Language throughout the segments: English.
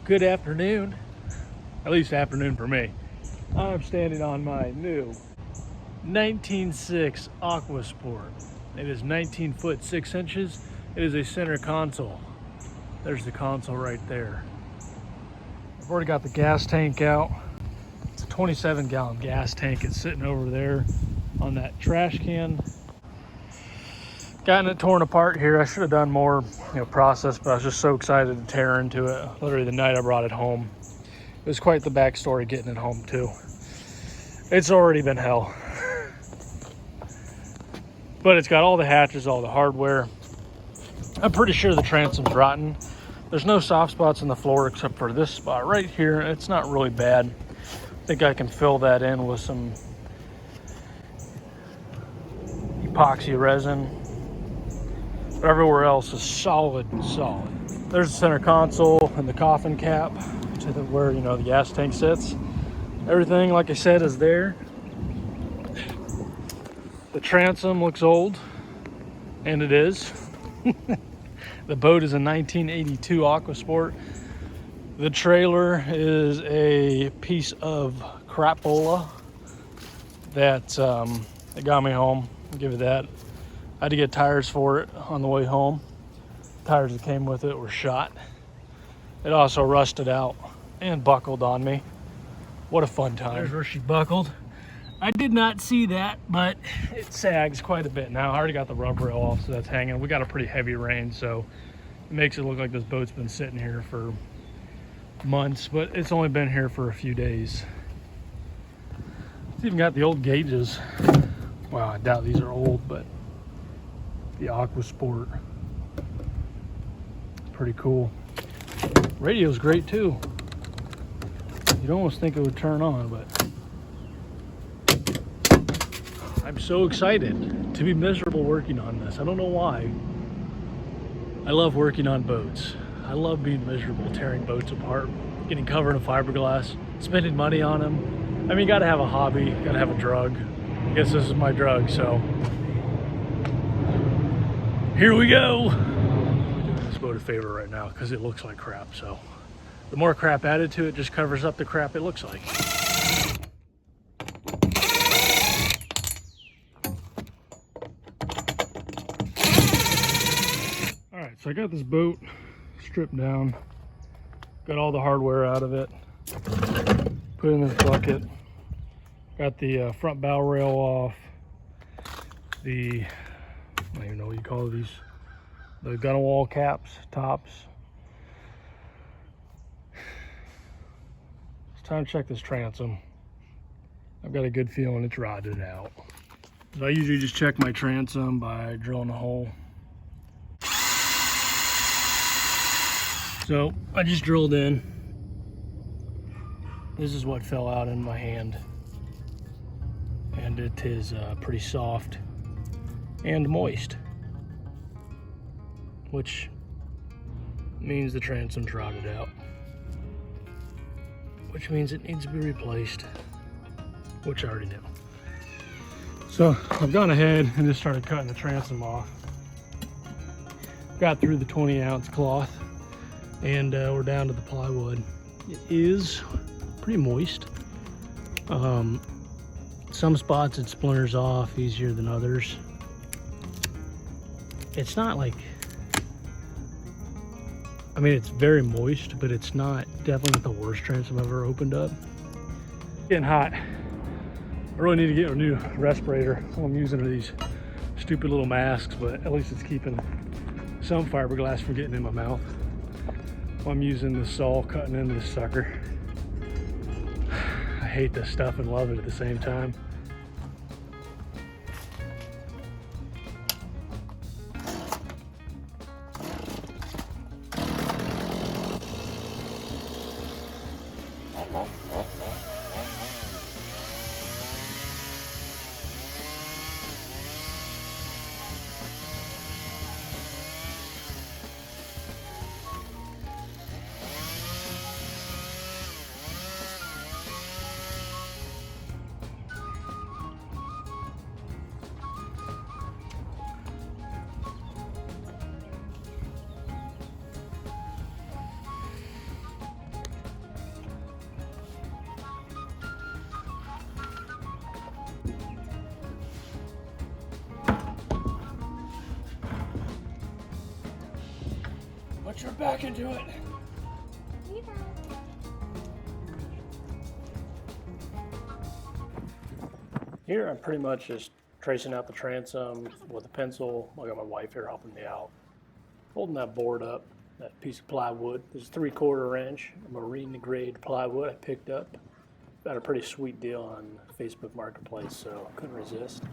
Good afternoon, at least afternoon for me. I'm standing on my new 19.6 Aquasport. It is 19 foot 6 inches. It is a center console. There's the console right there. I've already got the gas tank out. It's a 27-gallon gas tank. It's sitting over there on that trash can. Gotten it torn apart here. I should have done more, process, but I was just so excited to tear into it. Literally the night I brought it home. It was quite the backstory getting it home too. It's already been hell. But it's got all the hatches, all the hardware. I'm pretty sure the transom's rotten. There's no soft spots in the floor except for this spot right here. It's not really bad. I think I can fill that in with some epoxy resin. But everywhere else is solid. There's the center console and the coffin cap to where the gas tank sits. Everything, like I said, is there. The transom looks old, and it is. The boat is a 1982 Aquasport. The trailer is a piece of crapola that got me home. I'll give it that. I had to get tires for it on the way home. Tires that came with it were shot. It also rusted out and buckled on me. What a fun time. There's where she buckled. I did not see that, but it sags quite a bit now. I already got the rubber rail off, so that's hanging. We got a pretty heavy rain, so it makes it look like this boat's been sitting here for months, but it's only been here for a few days. It's even got the old gauges. Wow, I doubt these are old, but the Aquasport. Pretty cool. Radio's great too. You'd almost think it would turn on, but I'm so excited to be miserable working on this. I don't know why. I love working on boats. I love being miserable, tearing boats apart, getting covered in fiberglass, spending money on them. I mean, you gotta have a hobby, you gotta have a drug. I guess this is my drug, so here we go. I'm doing this boat a favor right now because it looks like crap, so the more crap added to it just covers up the crap it looks like. All right, so I got this boat stripped down, got all the hardware out of it, put in this bucket, got the front bow rail off, I don't even know what you call these, the gunwale wall caps, tops. It's time to check this transom. I've got a good feeling it's rotted out. So I usually just check my transom by drilling a hole. So I just drilled in. This is what fell out in my hand. And it is pretty soft and moist, which means the transom's rotted out, which means it needs to be replaced, which I already knew. So I've gone ahead and just started cutting the transom off. Got through the 20-ounce cloth, and we're down to the plywood. It is pretty moist. Some spots it splinters off easier than others. It's not like, I mean, it's very moist, but it's definitely not the worst transom I've ever opened up. Getting hot. I really need to get a new respirator. All I'm using are these stupid little masks, but at least it's keeping some fiberglass from getting in my mouth. I'm using the saw cutting into this sucker. I hate this stuff and love it at the same time. get back into it. Here I'm pretty much just tracing out the transom with a pencil. I got my wife here helping me out. Holding that board up, that piece of plywood. This is 3/4 inch marine grade plywood I picked up. Got a pretty sweet deal on Facebook Marketplace, so couldn't resist.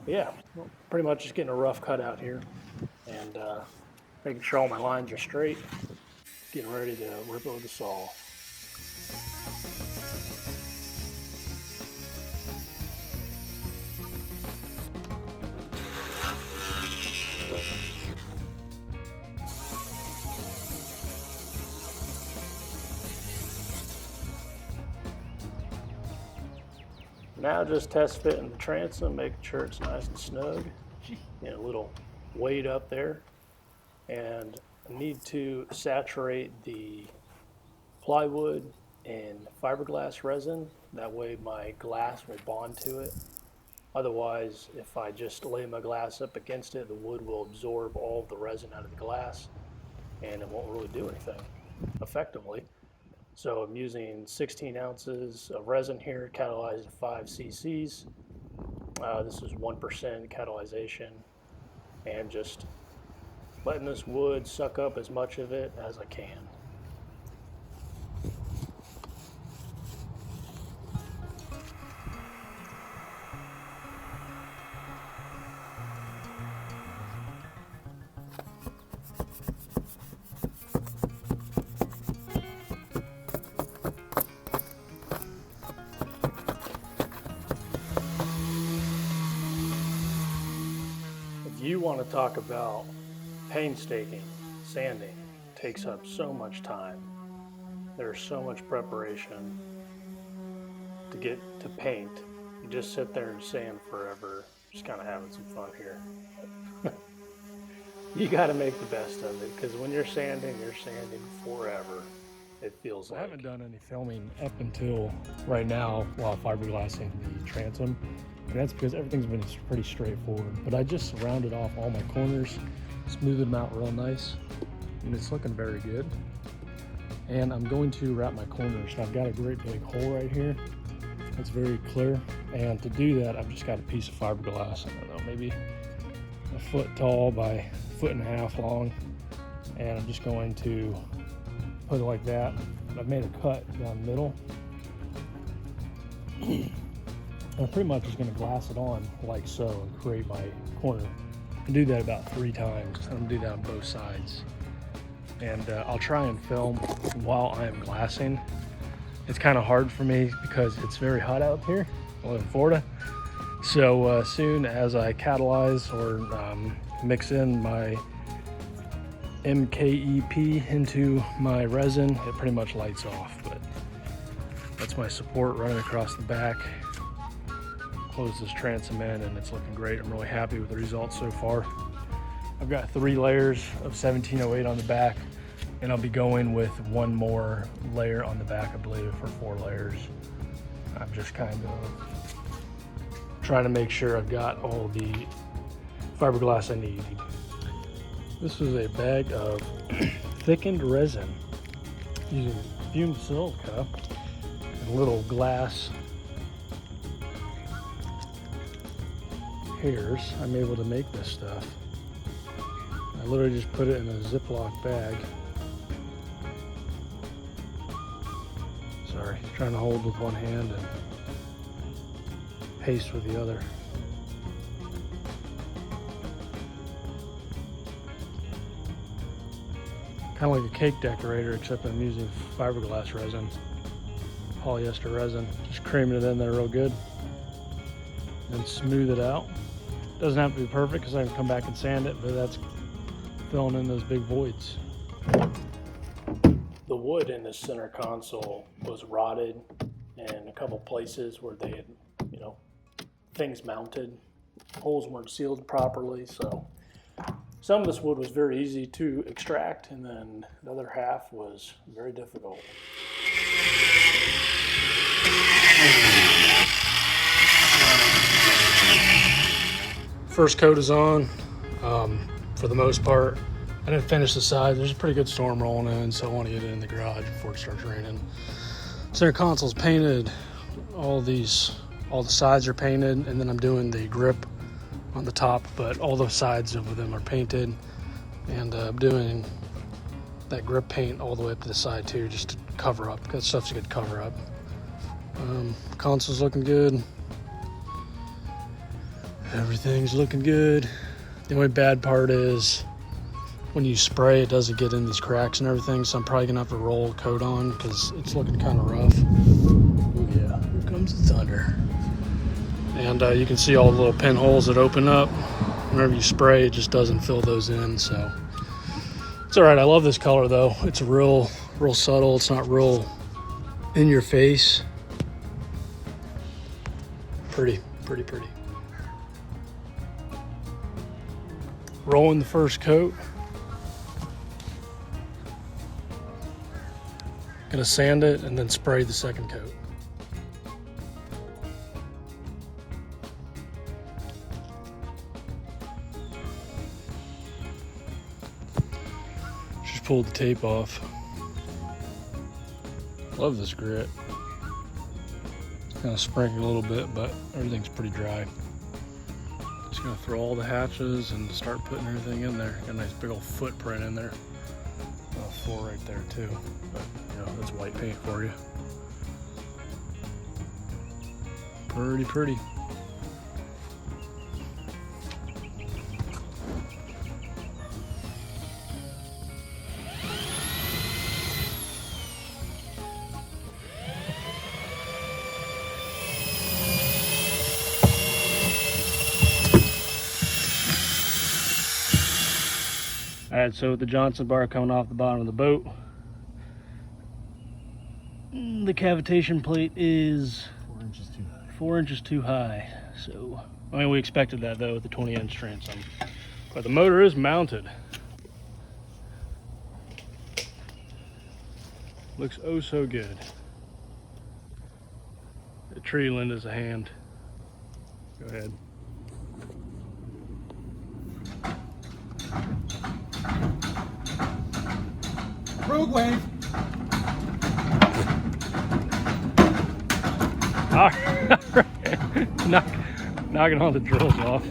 But yeah, well, pretty much just getting a rough cut out here and making sure all my lines are straight. Getting ready to rip it with the saw. Now just test fitting the transom, making sure it's nice and snug. A little weight up there. And I need to saturate the plywood in fiberglass resin. That way my glass will bond to it. Otherwise, if I just lay my glass up against it, the wood will absorb all of the resin out of the glass and it won't really do anything effectively. So I'm using 16 ounces of resin here, catalyzed at 5 cc's. This is 1% catalyzation, and just letting this wood suck up as much of it as I can. You want to talk about painstaking sanding. It takes up so much time. There's so much preparation to get to paint. You just sit there and sand forever, just kind of having some fun here. You got to make the best of it, because when you're sanding forever. It feels like. I haven't done any filming up until right now while fiberglassing the transom. And that's because everything's been pretty straightforward. But I just rounded off all my corners, smoothed them out real nice, and it's looking very good. And I'm going to wrap my corners. I've got a great big hole right here. It's very clear. And to do that, I've just got a piece of fiberglass, I don't know, maybe a foot tall by a foot and a half long. And I'm just going to put it like that. I've made a cut down the middle. I'm pretty much just going to glass it on like so and create my corner. I do that about 3 times. I'm going to do that on both sides. And I'll try and film while I'm glassing. It's kind of hard for me because it's very hot out here. I live in Florida. So as soon as I catalyze or mix in my MKEP into my resin, it pretty much lights off. But that's my support running across the back. Close this transom in and it's looking great. I'm really happy with the results so far. I've got 3 layers of 1708 on the back, and I'll be going with 1 more layer on the back, I believe, for 4 layers. I'm just kind of trying to make sure I've got all the fiberglass I need. This is a bag of thickened resin using fumed silica and little glass hairs. I'm able to make this stuff. I literally just put it in a Ziploc bag. Sorry, trying to hold with one hand and paste with the other. Kind of like a cake decorator, except I'm using fiberglass resin, polyester resin. Just creaming it in there real good and smooth it out. Doesn't have to be perfect because I can come back and sand it, but that's filling in those big voids. The wood in the center console was rotted in a couple places where they had, things mounted. Holes weren't sealed properly, so some of this wood was very easy to extract, and then the other half was very difficult. First coat is on. For the most part, I didn't finish the side. There's a pretty good storm rolling in, so I want to get it in the garage before it starts raining. Center console's painted. All the sides are painted, and then I'm doing the grip on the top, but all the sides of them are painted. And I'm doing that grip paint all the way up to the side too, just to cover up. That stuff's a good cover up. Console's looking good. Everything's looking good. The only bad part is when you spray, it doesn't get in these cracks and everything, so I'm probably gonna have to roll a coat on because it's looking kind of rough. Oh yeah, here comes the thunder. And you can see all the little pinholes that open up. Whenever you spray, it just doesn't fill those in, so it's all right. I love this color though. It's real subtle. It's not real in your face. Pretty. Rolling the first coat. Gonna sand it and then spray the second coat. Just pulled the tape off. Love this grit. It's kind of sprinkling a little bit, but everything's pretty dry. Just gonna throw all the hatches and start putting everything in there. Got a nice big old footprint in there. Floor right there too, but you know, that's white paint for you. Pretty. All right, so with the Johnson bar coming off the bottom of the boat, the cavitation plate is 4 inches too high. So, I mean, we expected that though with the 20-inch transom. But the motor is mounted. Looks oh so good. The tree lend us a hand. Go ahead. Rogue wave. Knocking all the drills off.